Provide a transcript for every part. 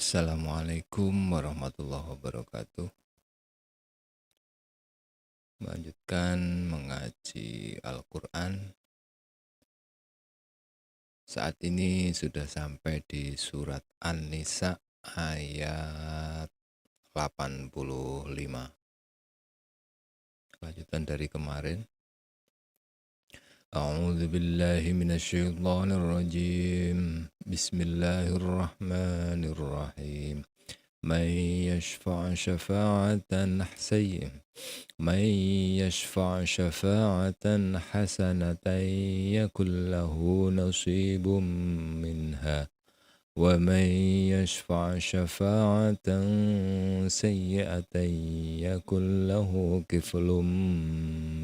Assalamualaikum warahmatullahi wabarakatuh. Melanjutkan mengaji Al-Quran. Saat ini sudah sampai di surat An-Nisa ayat 85. Lanjutan dari kemarin. A'udzu billahi minasyaitonir rajim. Bismillahirrahmanirrahim. Man yashfa' syafa'atan hasanatan yakul lahu nasibum minha wa man yashfa' syafa'atan sayyi'atan yakul lahu kiflum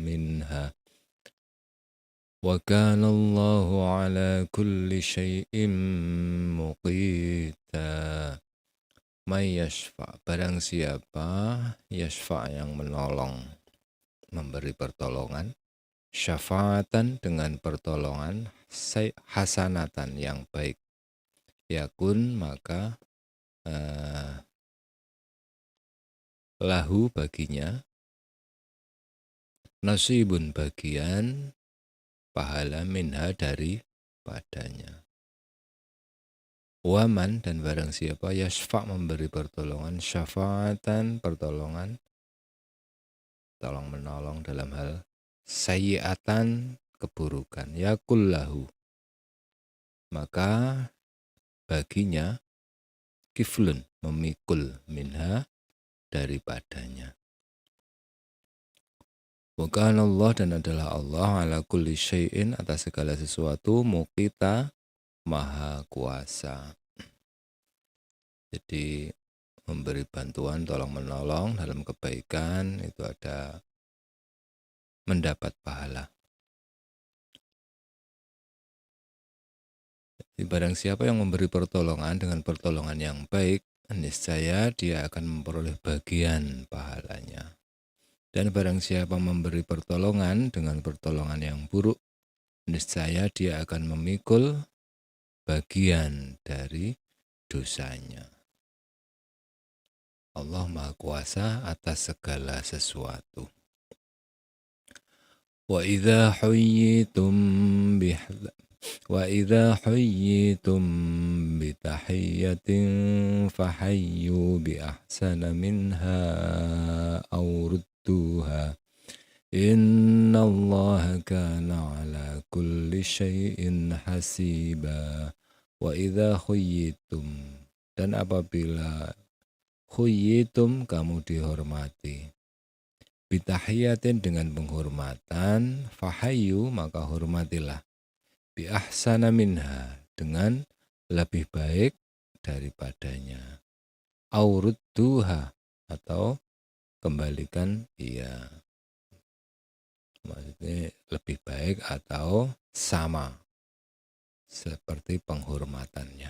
minha wa kana Allahu ala kulli syai'in muqita. May yashfa', barang siapa yashfa' yang menolong, memberi pertolongan, syafa'atan dengan pertolongan, hasanatan yang baik, yakun maka lahu baginya, nasibun bagian, pahala minha dari padanya. Waman dan barang siapa yashfa' memberi pertolongan, syafa'atan pertolongan, tolong menolong dalam hal sayyi'atan keburukan, yakul lahu maka baginya kiflun memikul minha daripadanya. Wa kana Allah dan adalah Allah ala kulli syai'in atas segala sesuatu muqita maha kuasa. Jadi memberi bantuan, tolong menolong dalam kebaikan itu ada mendapat pahala. Jadi barang siapa yang memberi pertolongan dengan pertolongan yang baik, niscaya dia akan memperoleh bagian pahalanya. Dan barang siapa memberi pertolongan dengan pertolongan yang buruk, niscaya dia akan memikul bagian dari dosanya. Allah Maha Kuasa atas segala sesuatu. Wa idza huyyitum bitahiyyatin fahayyu bi ahsana minha aw rudduha. Innallaha kana ala kulli syai'in hasiba. Wa idza huyyitum, dan apabila khuyyitum kamu dihormati, bitahiyatin dengan penghormatan, fahayyu maka hormatilah, bi ahsana minha dengan lebih baik daripadanya, aurudduha atau kembalikan ia, maksudnya lebih baik atau sama seperti penghormatannya.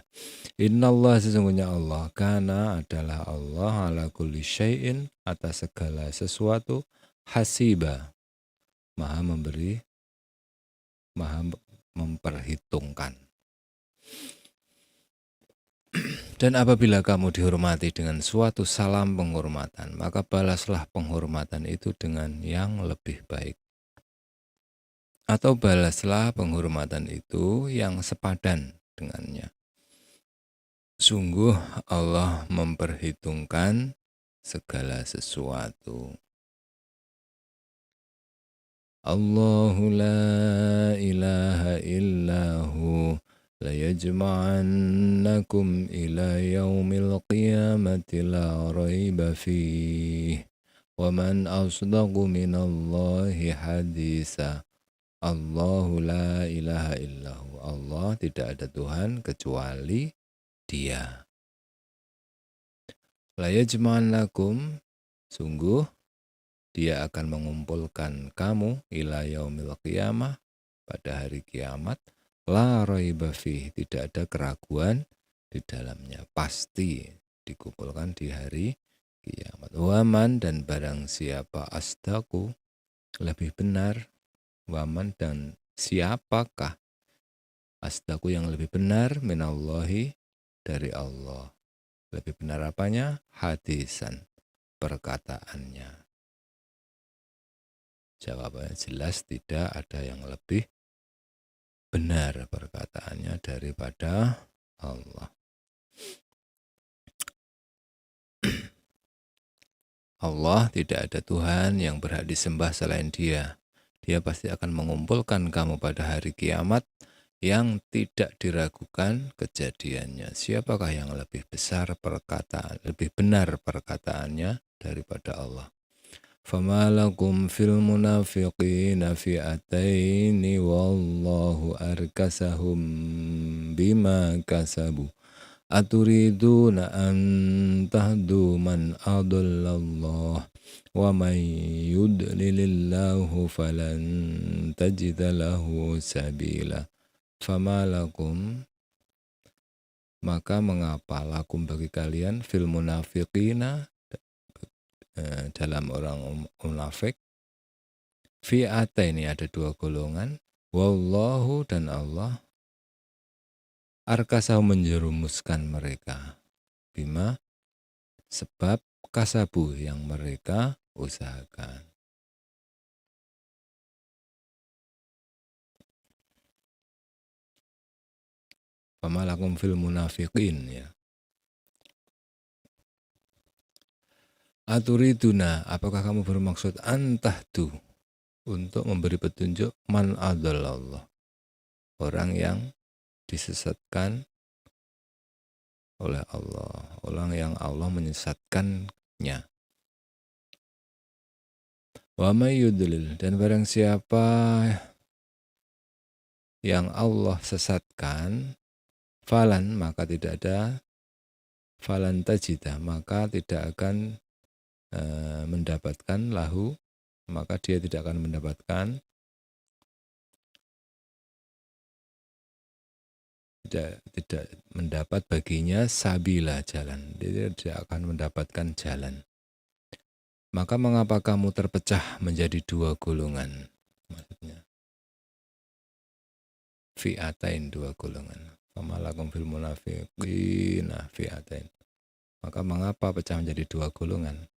Innallah sesungguhnya Allah, kana adalah Allah ala kulli syai'in atas segala sesuatu, hasiba maha memberi, maha memperhitungkan. Dan apabila kamu dihormati dengan suatu salam penghormatan, maka balaslah penghormatan itu dengan yang lebih baik. Atau balaslah penghormatan itu yang sepadan dengannya. Sungguh Allah memperhitungkan segala sesuatu. Allahu la ilaha illahu la yajma'annakum ila yaumil qiyamati la raiba fih. Wa man asdaqu minallahi haditha. Allahu la ilaha illahu. Allah tidak ada Tuhan kecuali Dia. La yajma'annakum, sungguh Dia akan mengumpulkan kamu ila yaumil qiyamah, pada hari kiamat, la raiba fih, tidak ada keraguan di dalamnya, pasti dikumpulkan di hari kiamat. Waman dan barang siapa asdaku lebih benar, waman dan siapakah asdaku yang lebih benar minallahi dari Allah. Lebih benar apanya? Hadisan, perkataannya. Jawabannya jelas tidak ada yang lebih benar perkataannya daripada Allah. Allah tidak ada Tuhan yang berhak disembah selain Dia. Dia pasti akan mengumpulkan kamu pada hari kiamat yang tidak diragukan kejadiannya. Siapakah yang lebih besar perkataan, lebih benar perkataannya daripada Allah? فَمَا لَكُمْ فِي الْمُنَافِقِينَ فِئَتَيْنِ وَاللَّهُ أَرْكَسَهُم بِمَا كَسَبُوا أَتُرِيدُونَ أَن تَهْدُوا مَنْ أَضَلَّ اللَّهُ وَمَن يُضْلِلِ اللَّهُ فَلَن تَجِدَ لَهُ سَبِيلًا فَمَا لَكُمْ maka mengapa lakum bagi kalian fil munafiqina dalam orang munafik fi'ata ini ada dua golongan wallahu dan Allah arkasah menjerumuskan mereka bima sebab kasabu yang mereka usahakan. Famalakum fil munafiqin ya. Aturiduna, apakah kamu bermaksud antahdu untuk memberi petunjuk man adallallah, orang yang disesatkan oleh Allah, orang yang Allah menyesatkannya. Wa may yudlil, dan barang siapa yang Allah sesatkan, falan maka tidak ada, falan tajida maka tidak akan mendapatkan lahu, maka dia tidak akan mendapatkan, tidak mendapat baginya sabila jalan, dia tidak akan mendapatkan jalan. Maka mengapa kamu terpecah menjadi dua golongan? Maksudnya fi'atain, dua golongan. Famalakum fil munafiqina fi'atain. Maka mengapa pecah menjadi dua golongan?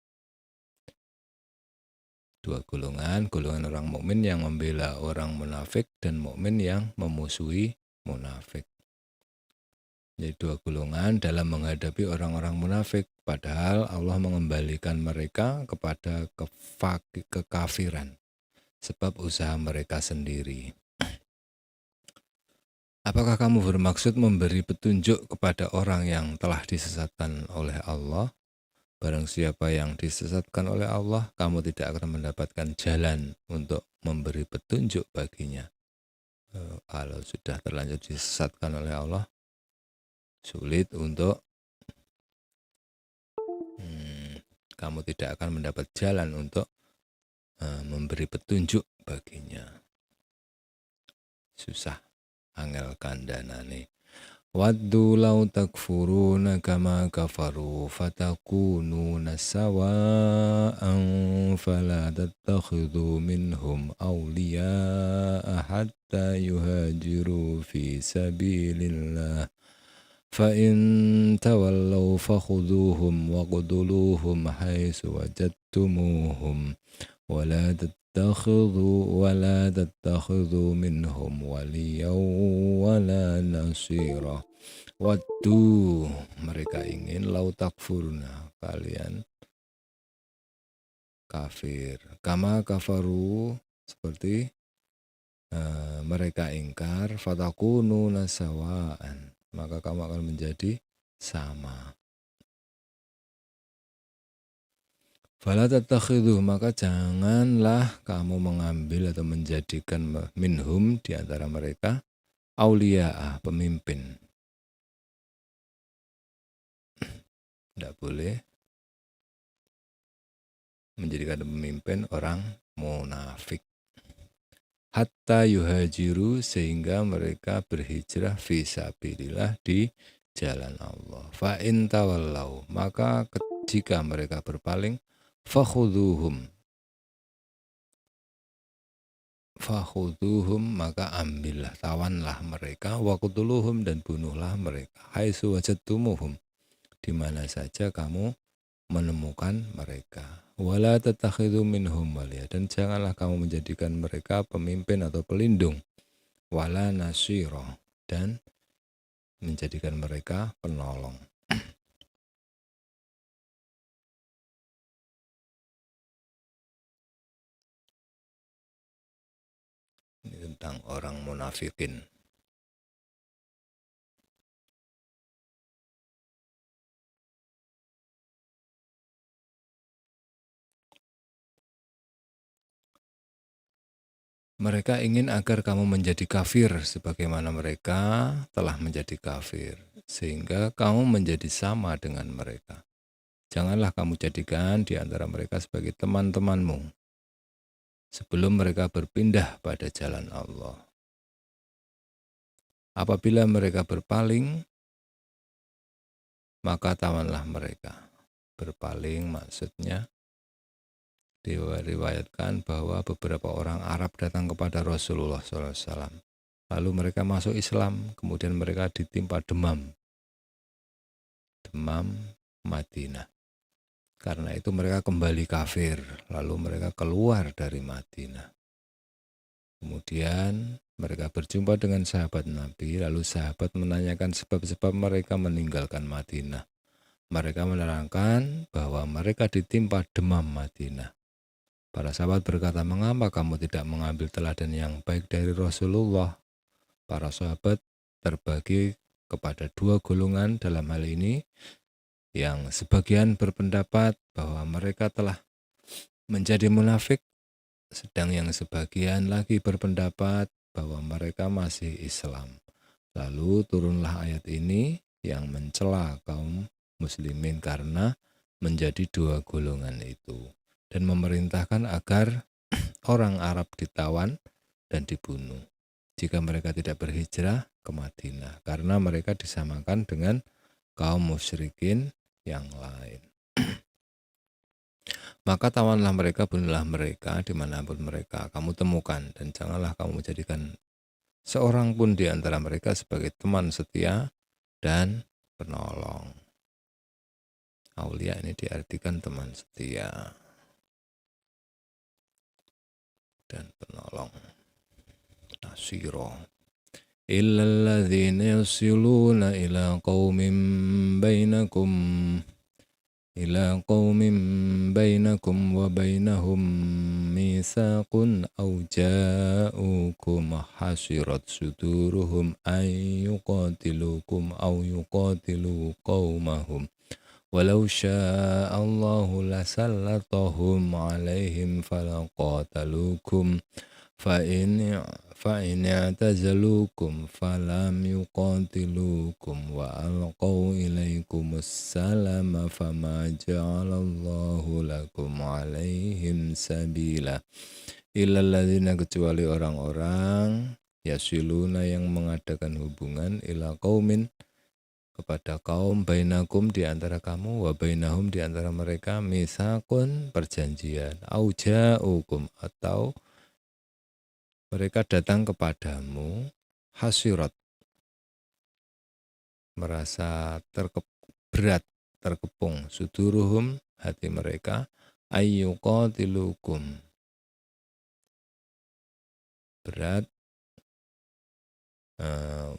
Dua golongan, golongan orang mukmin yang membela orang munafik dan mukmin yang memusuhi munafik. Jadi dua golongan dalam menghadapi orang-orang munafik, padahal Allah mengembalikan mereka kepada kekafiran sebab usaha mereka sendiri. Apakah kamu bermaksud memberi petunjuk kepada orang yang telah disesatkan oleh Allah? Barang siapa yang disesatkan oleh Allah, kamu tidak akan mendapatkan jalan untuk memberi petunjuk baginya. Kalau sudah terlanjur disesatkan oleh Allah, sulit untuk kamu tidak akan mendapat jalan untuk memberi petunjuk baginya. Susah, angel kandanane. Waddu law takfuruna kama kafaru fatakununa sawa'an fala tattakhidhu minhum awliya'a hatta yuhajiru fi sabilillah fa in tawallaw fakhuduhum waqtuluhum haitsu wajadtumuhum wala tattakhidhu minhum waliyan wala nasira. Waddu, mereka ingin lau takfurna, kalian kafir. Kama kafaru, seperti mereka ingkar. Fatakunu nasawaan, maka kamu akan menjadi sama. Fala tattakhidhu, maka janganlah kamu mengambil atau menjadikan minhum di antara mereka auliya'a, pemimpin. Tidak boleh menjadikan pemimpin orang munafik. Hatta yuhajiru, sehingga mereka berhijrah fi sabilillah, di jalan Allah. Fa in tawallau, maka jika mereka berpaling, fakhuduhum, maka ambillah, tawanlah mereka, waqtuluhum, dan bunuhlah mereka, haitsu wajadtumuhum, di mana saja kamu menemukan mereka. Wala tattakhidhu minhum waliya, dan janganlah kamu menjadikan mereka pemimpin atau pelindung. Wala nasira, dan menjadikan mereka penolong. Ini tentang orang munafikin. Mereka ingin agar kamu menjadi kafir sebagaimana mereka telah menjadi kafir, sehingga kamu menjadi sama dengan mereka. Janganlah kamu jadikan di antara mereka sebagai teman-temanmu sebelum mereka berpindah pada jalan Allah. Apabila mereka berpaling, maka tawanlah mereka. Berpaling maksudnya diriwayatkan bahwa beberapa orang Arab datang kepada Rasulullah SAW. Lalu mereka masuk Islam, kemudian mereka ditimpa demam Madinah. Karena itu mereka kembali kafir, lalu mereka keluar dari Madinah. Kemudian mereka berjumpa dengan sahabat Nabi, lalu sahabat menanyakan sebab-sebab mereka meninggalkan Madinah. Mereka menerangkan bahwa mereka ditimpa demam Madinah. Para sahabat berkata, mengapa kamu tidak mengambil teladan yang baik dari Rasulullah? Para sahabat terbagi kepada dua golongan dalam hal ini, yang sebagian berpendapat bahwa mereka telah menjadi munafik, sedang yang sebagian lagi berpendapat bahwa mereka masih Islam. Lalu turunlah ayat ini yang mencela kaum muslimin karena menjadi dua golongan itu, dan memerintahkan agar orang Arab ditawan dan dibunuh jika mereka tidak berhijrah ke Madinah, karena mereka disamakan dengan kaum musyrikin yang lain. Maka tawanlah mereka, bunuhlah mereka dimanapun mereka kamu temukan, dan janganlah kamu menjadikan seorang pun di antara mereka sebagai teman setia dan penolong. Aulia ini diartikan teman setia dan penolong. Nasiro. Illal ladzina yasiluna ila qaumin bainakum wa bainahum mitsaqun aw ja'ukum hasirat suduruhum ay yuqatilukum aw yuqatilu qaumahum walau syaa Allahu lasallatahum alaihim falaqatalukum fa'in i'tazalukum falam yuqatilukum wa alqaw ilaikumus salama fama ja'alallahu lakum alaihim sabila illal ladzina, kecuali orang-orang yasiluna yang mengadakan hubungan ila qaumin, kepada kaum, bainakum di antara kamu, wa bainahum di antara mereka mitsaqun perjanjian, au ja'ukum atau mereka datang kepadamu hasirat merasa berat, terkepung, suduruhum hati mereka, ayyuqatilukum berat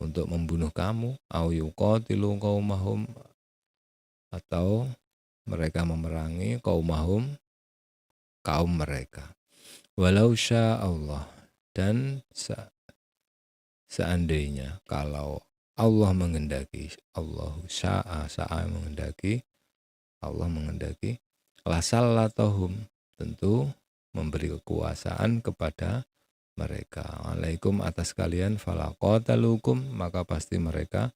untuk membunuh kamu, au yuqatilu qaumahum atau mereka memerangi qaumahum kaum mereka. Walau sya Allah, dan seandainya kalau Allah menghendaki, Allah sya'a menghendaki, Allah menghendaki, lasallatahum, tentu memberi kekuasaan kepada mereka, alaikum atas kalian, falaqatalukum maka pasti mereka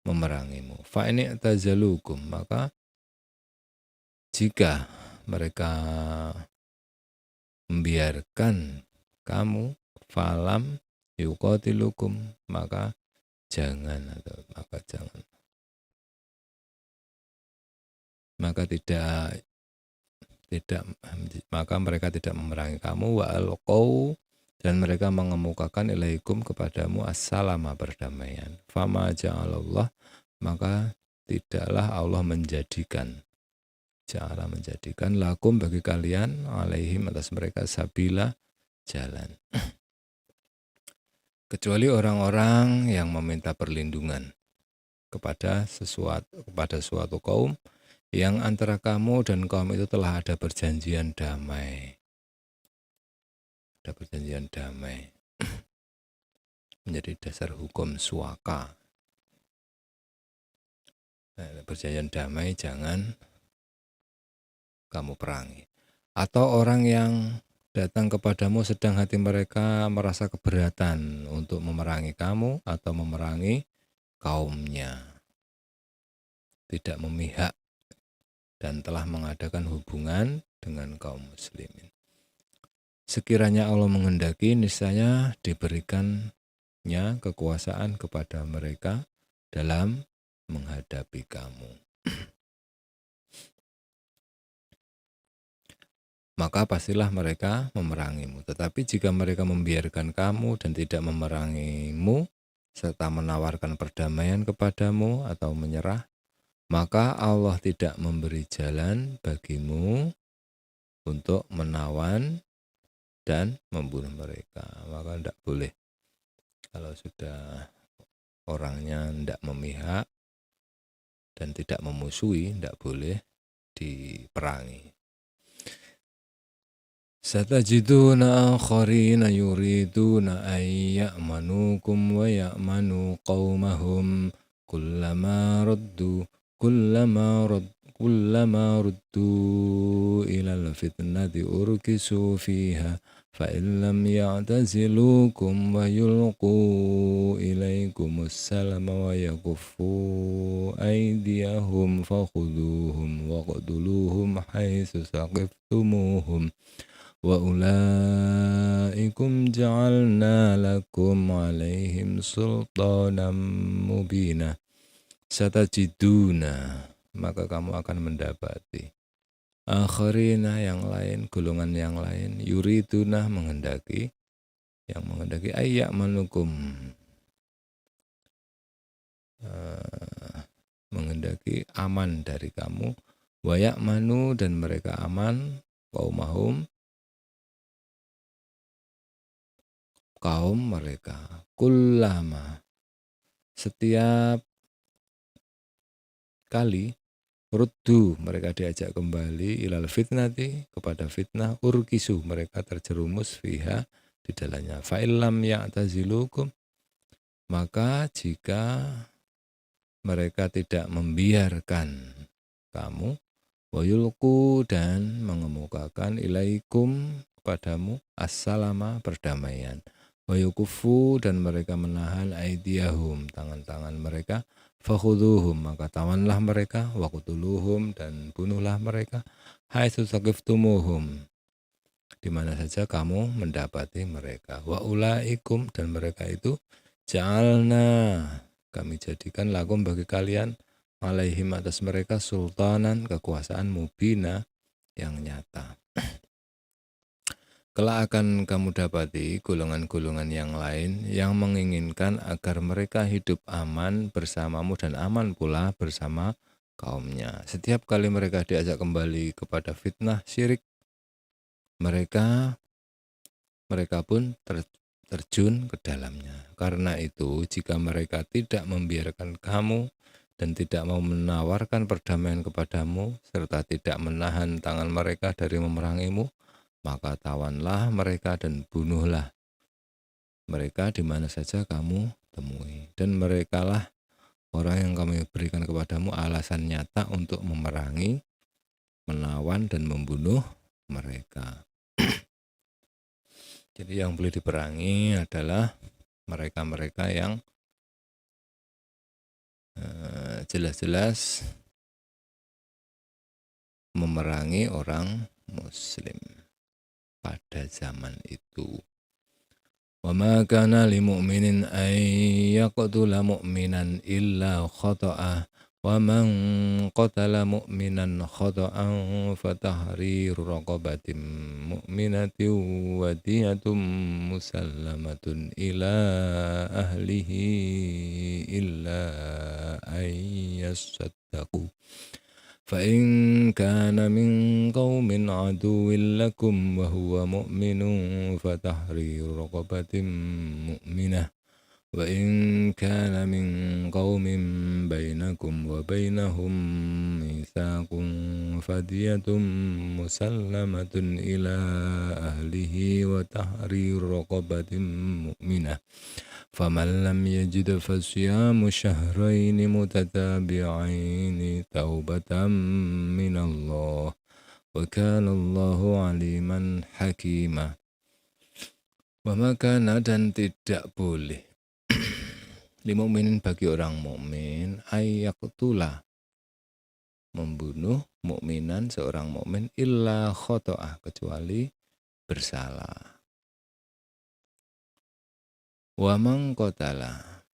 memerangimu, fa'in i'tazalukum maka jika mereka membiarkan kamu, falam yuqatilukum maka jangan maka mereka tidak memerangi kamu, wa alqau, dan mereka mengemukakan ilaikum kepadamu assalama, perdamaian, fama ja'alallah maka tidaklah Allah menjadikan lakum bagi kalian alaihim atas mereka sabila jalan, kecuali orang-orang yang meminta perlindungan kepada suatu kaum yang antara kamu dan kaum itu telah ada perjanjian damai. Ada perjanjian damai menjadi dasar hukum suaka. Perjanjian damai jangan kamu perangi. Atau orang yang datang kepadamu sedang hati mereka merasa keberatan untuk memerangi kamu atau memerangi kaumnya, tidak memihak dan telah mengadakan hubungan dengan kaum muslimin. Sekiranya Allah menghendaki, niscaya diberikannya kekuasaan kepada mereka dalam menghadapi kamu. Maka pastilah mereka memerangimu. Tetapi jika mereka membiarkan kamu dan tidak memerangimu, serta menawarkan perdamaian kepadamu atau menyerah, maka Allah tidak memberi jalan bagimu untuk menawan dan membunuh mereka. Maka tidak boleh. Kalau sudah orangnya tidak memihak dan tidak memusuhi, tidak boleh diperangi. Satajiduna akharina yuriduna an ya'manukum wa ya'manu qawmahum kullama ruddu ilal fitnati urkisu fiha fa illam ya'tazilukum wa yulqu ilaikumus salama wa yakuffu aydiyahum fakhuduhum wa qatuluhum haitsu saqiftumuhum wa ulaikum ja'alna lakum alaihim sultanan mubina. Satajiduna, maka kamu akan mendapati akharina yang lain, golongan yang lain, yuriduna menghendaki ayyak manukum, menghendaki aman dari kamu, wa ya'manu dan mereka aman, qaumahum kaum mereka, kullama setiap kali ruddu mereka diajak kembali ilal fitnati kepada fitnah, urkisu mereka terjerumus fiha di dalamnya, fa illam ya'tazilukum maka jika mereka tidak membiarkan kamu, wa yulqu dan mengemukakan ilaikum kepadamu assalama perdamaian, wa yukufu dan mereka menahan aidiyahum tangan-tangan mereka, fakhuduhum maka tawanlah mereka, wa qutuluhum dan bunuhlah mereka, haitsu saqiftumuhum di mana saja kamu mendapati mereka, wa ulaikum dan mereka itu ja'alna kami jadikan lakum bagi kalian alaihim atas mereka sultanan kekuasaan mubina yang nyata. Kelak akan kamu dapati golongan-golongan yang lain yang menginginkan agar mereka hidup aman bersamamu dan aman pula bersama kaumnya. Setiap kali mereka diajak kembali kepada fitnah syirik, mereka pun terjun ke dalamnya. Karena itu, jika mereka tidak membiarkan kamu dan tidak mau menawarkan perdamaian kepadamu, serta tidak menahan tangan mereka dari memerangimu, maka tawanlah mereka dan bunuhlah mereka di mana saja kamu temui. Dan merekalah orang yang kami berikan kepadamu alasan nyata untuk memerangi, menawan dan membunuh mereka. Jadi yang boleh diperangi adalah mereka-mereka yang jelas-jelas memerangi orang muslim pada zaman itu. Wa ma kana lil mu'minin ay yaqtula mu'minan illa khata'a ومن قتل مؤمنا خطأ فتحرير رقبة مؤمنة ودية مسلمة إلى أهله إلا أن يصدقوا فإن كان من قوم عدو لكم وهو مؤمن فتحرير رقبة مؤمنة وإن كان من قوم بينكم وبينهم ميثاق فدية مسلمة إلى أهله وتحرير رقبة مؤمنة فمن لم يجد فصيام شهرين متتابعين توبة من الله وكان الله عليما حكيما. Maka dan tidak boleh limukminin bagi orang mukmin ayaktula membunuh mukminan seorang mukmin illa khoto'ah kecuali bersalah. Wa man qatala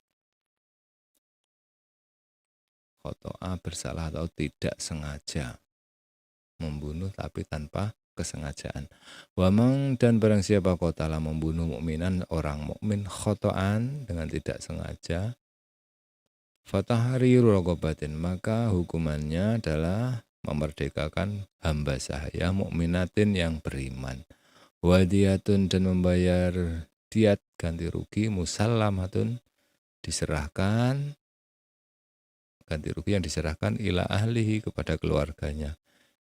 khoto'ah bersalah atau tidak sengaja membunuh tapi tanpa kesengajaan. Wamang dan barang siapa qatala membunuh mukminan orang mukmin khoto'an dengan tidak sengaja fatahriru raqabatin maka hukumannya adalah memerdekakan hamba sahaya mukminatin yang beriman. Wadiyatun dan membayar diat ganti rugi musallamatun diserahkan ganti rugi yang diserahkan ila ahlihi kepada keluarganya.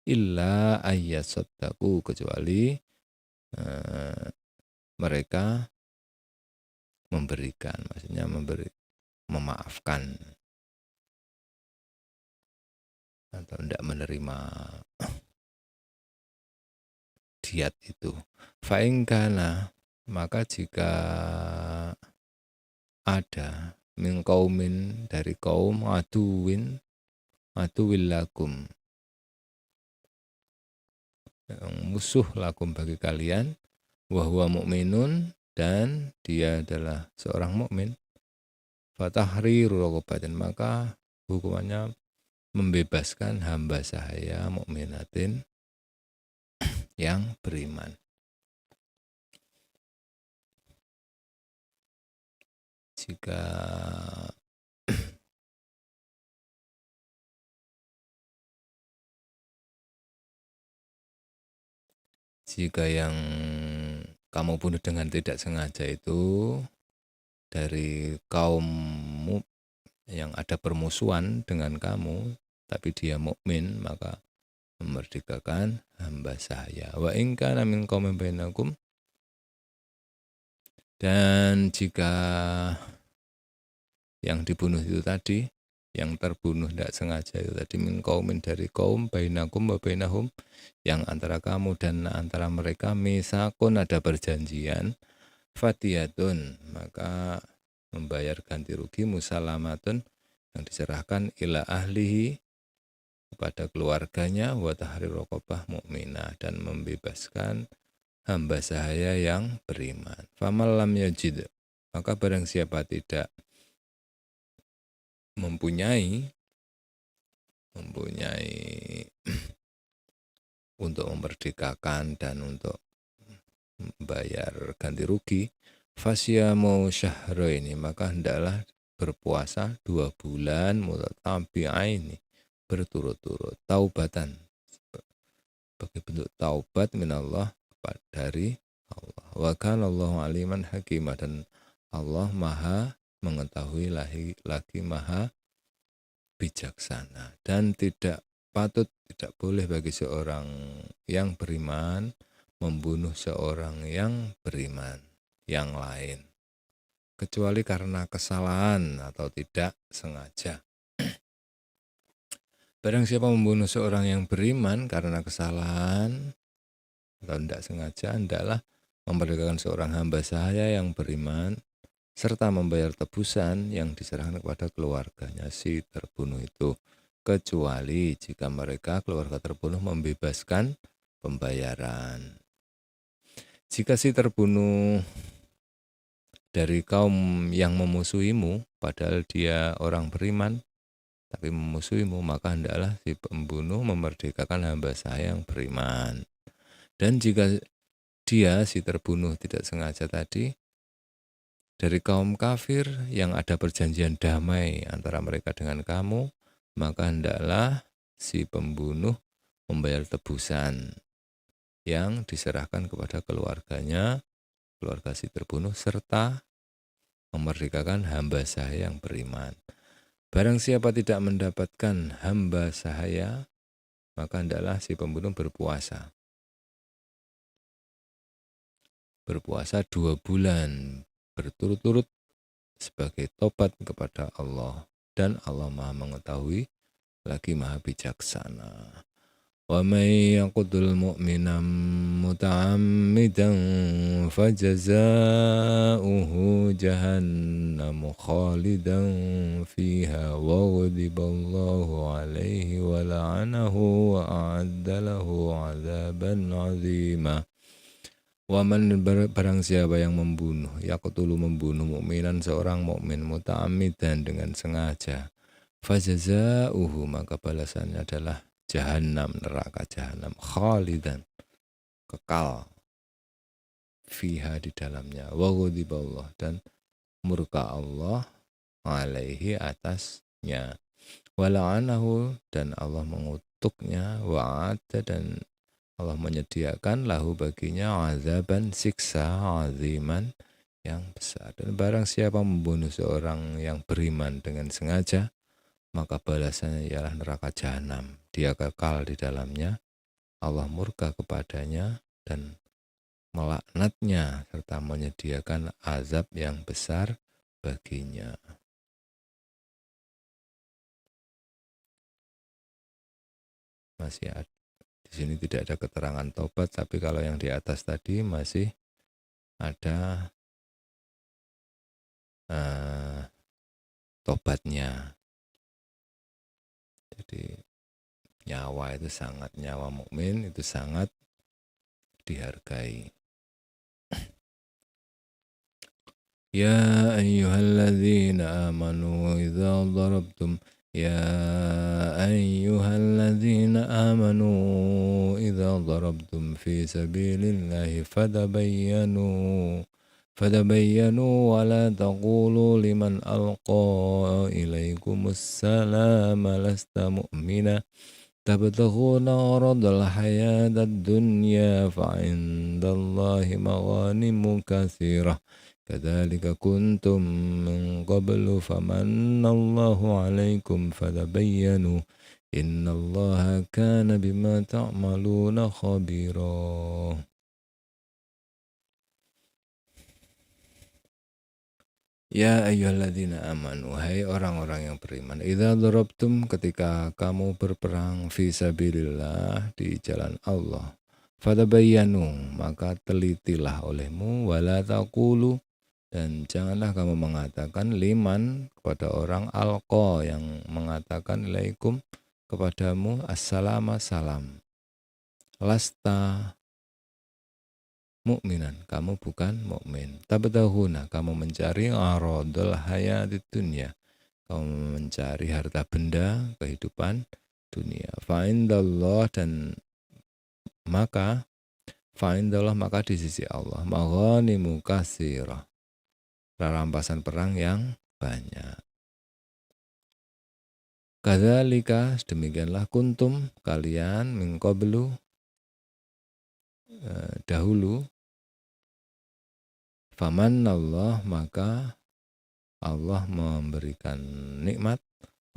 Illa ayyasaddaku kecuali mereka memberikan, maksudnya memaafkan atau tidak menerima diat itu. Fa'ingkana maka jika ada min qaumin dari kaum aduwin lakum musuh lakum bagi kalian wahwa mu'minun dan dia adalah seorang mukmin fatahriru raqabatin maka hukumannya membebaskan hamba sahaya mukminatin yang beriman. Jika yang kamu bunuh dengan tidak sengaja itu dari kaummu yang ada permusuhan dengan kamu, tapi dia mukmin, maka memerdekakan hamba sahaya. Wa in kana min qaumin bainakum dan jika yang dibunuh itu tadi, yang terbunuh tidak sengaja itu tadi min qaumin dari kaum bainakum wa bainahum yang antara kamu dan antara mereka misakun ada perjanjian fatiyatun maka membayar ganti rugi musalamatun yang diserahkan ila ahlihi kepada keluarganya wa tahrir raqabah mukminah dan membebaskan hamba sahaya yang beriman. Famal lam yajid maka barang siapa tidak mempunyai untuk memerdekakan dan untuk membayar ganti rugi fasyamu syahraini maka hendaklah berpuasa 2 bulan mutatabi'aini berturut-turut taubatan sebagai bentuk taubat minallah dari Allah wa kana Allahu aliman hakimah dan Allah maha mengetahui lagi maha bijaksana dan tidak boleh bagi seorang yang beriman membunuh seorang yang beriman yang lain kecuali karena kesalahan atau tidak sengaja. Barang siapa membunuh seorang yang beriman karena kesalahan atau tidak sengaja, hendaklah memerdekakan seorang hamba sahaya yang beriman serta membayar tebusan yang diserahkan kepada keluarganya si terbunuh itu, kecuali jika mereka keluarga terbunuh membebaskan pembayaran. Jika si terbunuh dari kaum yang memusuhimu, padahal dia orang beriman, tapi memusuhimu, maka hendaklah si pembunuh memerdekakan hamba saya yang beriman. Dan jika dia si terbunuh tidak sengaja tadi dari kaum kafir yang ada perjanjian damai antara mereka dengan kamu, maka hendaklah si pembunuh membayar tebusan yang diserahkan kepada keluarganya, keluarga si terbunuh, serta memerdekakan hamba sahaya yang beriman. Barang siapa tidak mendapatkan hamba sahaya, maka hendaklah si pembunuh berpuasa. Berpuasa 2 bulan berturut-turut sebagai tobat kepada Allah. Dan Allah Maha mengetahui lagi Maha bijaksana. وَمَنْ يَقْتُلْ مُؤْمِنًا مُتَعَمِّدًا فَجَزَاؤُهُ جَهَنَّمُ خَالِدًا فِيهَا وَغَضِبَ اللَّهُ عَلَيْهِ وَلَعَنَهُ وَأَعَدَّ لَهُ عَذَابًا عَظِيمًا. Waman barang siapa yang membunuh, yaqtulu membunuh mukminan seorang mukmin muta'ammidan dengan sengaja, fajazauhu maka balasannya adalah jahannam, neraka jahanam, khalidan, kekal, fiha di dalamnya, wa ghadiballah dan murka Allah alaihi atasnya, wala'anahu dan Allah mengutuknya, wa'ada dan Allah menyediakan lahu baginya azaban siksa aziman yang besar. Dan barang siapa membunuh seorang yang beriman dengan sengaja, maka balasannya ialah neraka jahanam. Dia kekal di dalamnya, Allah murka kepadanya dan melaknatnya serta menyediakan azab yang besar baginya. Masih ada. Di sini tidak ada keterangan tobat, tapi kalau yang di atas tadi masih ada tobatnya. Jadi nyawa itu sangat, nyawa mukmin itu sangat dihargai. Ya ayyuhalladzina amanu idza darabtum fi sabilillahi fatabayyanu wa la taqulu liman alqa ilaikumus salama lasta mu'mina tabtaghuna aradal hayatad dunya fa'indallahi maghanimu katsirah kadzalika kuntum min qablu famannallahu 'alaikum fatabayyanu innallaha kana bima ta'maluna khabira. Ya ayyuhalladzina amanu, hai orang-orang yang beriman, idza darabtum ketika kamu berperang fi sabilillah di jalan Allah, fatabayyanu maka telitilah olehmu, wala taqulu dan janganlah kamu mengatakan liman kepada orang alqa yang mengatakan ilaikum kepadamu assalama salam, lasta mukminan kamu bukan mukmin, tabtahuna kamu mencari aradul hayatid dunya, kamu mencari harta benda kehidupan dunia, fa'indallah dan maka fa'indallah maka di sisi Allah maghanimu katsirah, rampasan perang yang banyak. Kadzalika demikianlah kuntum kalian min qablu dahulu, famannallah maka Allah memberikan nikmat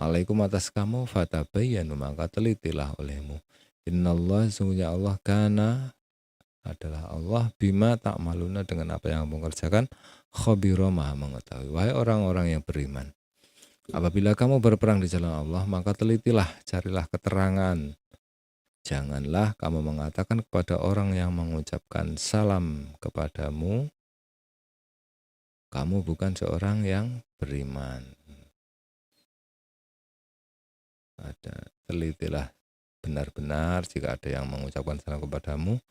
alaikum atas kamu, fatabayyanu maka telitilah olehmu, innallah sesungguhnya Allah kana adalah Allah bima ta'maluna dengan apa yang kamu kerjakan, khabira maha mengetahui. Wahai orang-orang yang beriman, apabila kamu berperang di jalan Allah, maka telitilah, carilah keterangan. Janganlah kamu mengatakan kepada orang yang mengucapkan salam kepadamu, kamu bukan seorang yang beriman. Telitilah benar-benar jika ada yang mengucapkan salam kepadamu,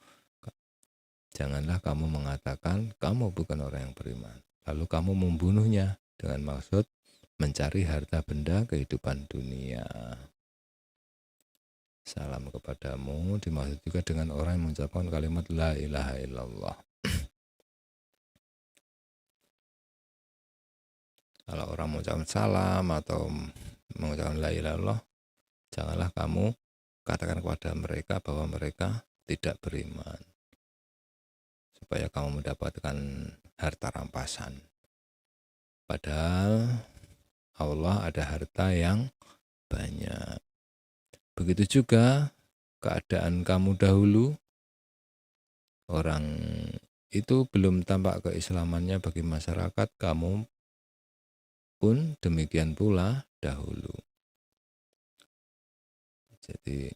janganlah kamu mengatakan kamu bukan orang yang beriman, lalu kamu membunuhnya dengan maksud mencari harta benda kehidupan dunia. Salam kepadamu dimaksud juga dengan orang yang mengucapkan kalimat la ilaha illallah. Kalau orang mengucapkan salam atau mengucapkan la ilaha illallah, janganlah kamu katakan kepada mereka bahwa mereka tidak beriman, supaya kamu mendapatkan harta rampasan. Padahal Allah ada harta yang banyak. Begitu juga keadaan kamu dahulu, orang itu belum tampak keislamannya bagi masyarakat, kamu pun demikian pula dahulu. Jadi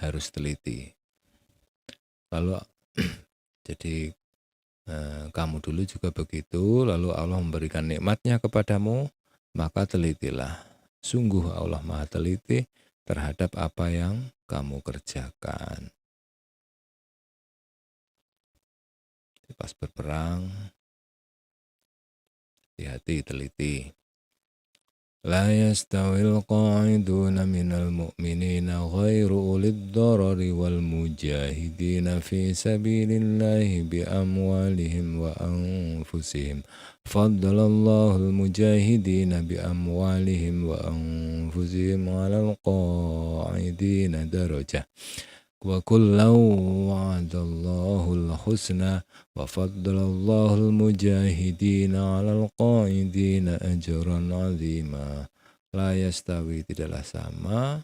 harus teliti. Lalu jadi kamu dulu juga begitu, lalu Allah memberikan nikmatnya kepadamu, maka telitilah. Sungguh Allah Maha teliti terhadap apa yang kamu kerjakan. Pas berperang, hati-hati, teliti. La yastawil qa'iduna minal mu'minina ghairu ulid darari wal mujahidina fi sabilillahi bi amwalihim wa anfusihim. Faddalallahu al-mujahidina bi amwalihim wa anfusihim 'alal qa'idina darajah. Wa kullu wa'adallahu al-husna wa faddalallahu al-mujahidina 'alal qa'idina ajran 'azima. La yastawi, tidaklah sama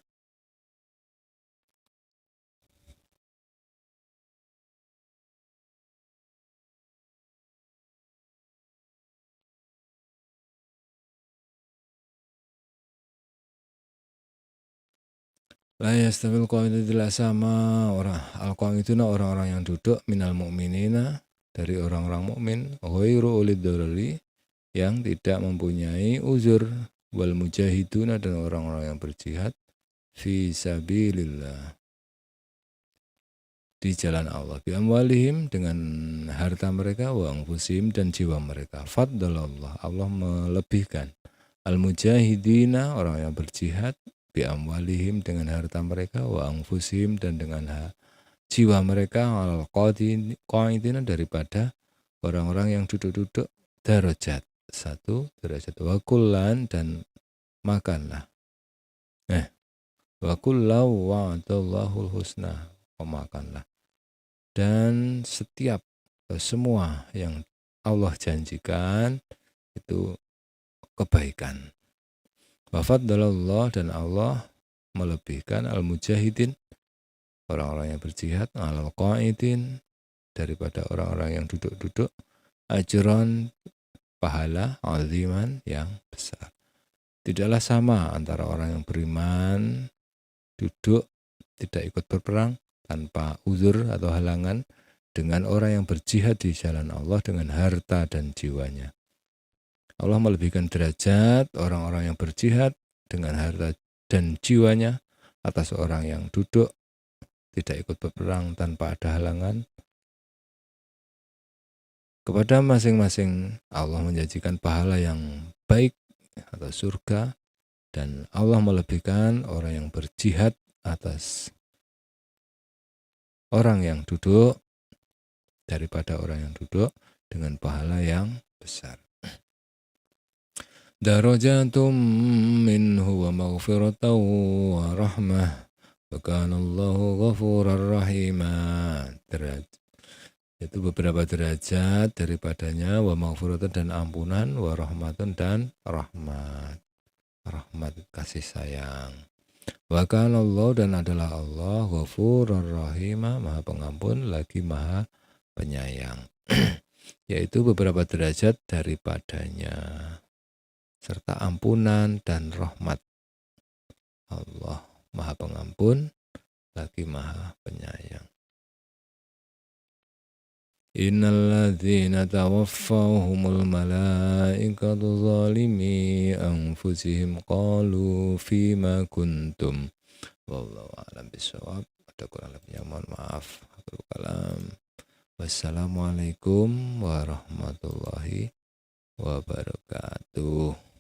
La yastawil qa'idu, tidak sama orang al-qa'iduna, orang-orang yang duduk, minal mu'minina, dari orang-orang mukmin, ghairu ulid darari, yang tidak mempunyai uzur, wal mujahiduna, dan orang-orang yang berjihad fi sabilillah, di jalan Allah, bi amwalihim, dengan harta mereka, wa anfusihim, dan jiwa mereka. Faddalallah, Allah melebihkan al mujahidina, orang yang berjihad, bi amwalihim, dengan harta mereka, wa anfusihim, dan dengan jiwa mereka, al qa'idina, daripada orang-orang yang duduk-duduk, darajat, satu derajat. Wa kullan, dan makanlah, wa kullau wa'adallahul husna, makanlah, dan setiap semua yang Allah janjikan itu kebaikan. Wa faddalallah, dan Allah melebihkan al-mujahidin, orang-orang yang berjihad, al-qa'idin, daripada orang-orang yang duduk-duduk, ajran, pahala, aziman, yang besar. Tidaklah sama antara orang yang beriman, duduk, tidak ikut berperang, tanpa uzur atau halangan, dengan orang yang berjihad di jalan Allah dengan harta dan jiwanya. Allah melebihkan derajat orang-orang yang berjihad dengan harta dan jiwanya atas orang yang duduk, tidak ikut berperang tanpa ada halangan. Kepada masing-masing Allah menjanjikan pahala yang baik atau surga, dan Allah melebihkan orang yang berjihad atas orang yang duduk daripada orang yang duduk dengan pahala yang besar. Darajatum minhu wa maghfiratan wa rahmah wa kana Allahu ghafurar rahima. Itu beberapa derajat daripadanya, wa maghfiratan, dan ampunan, wa rahmatan, dan rahmat, kasih sayang. Wa kana Allah, dan adalah Allah, ghafurur rahima, maha pengampun lagi maha penyayang. Yaitu beberapa derajat daripadanya, serta ampunan dan rahmat. Allah maha pengampun lagi maha penyayang. Innal ladzina tawaffahumul malaikatu zalimi anfusihim qalu fima kuntum. Wallahu a'lam bishawab. Ada kurang lebihnya mohon maaf. Wassalamualaikum warahmatullahi wabarakatuh.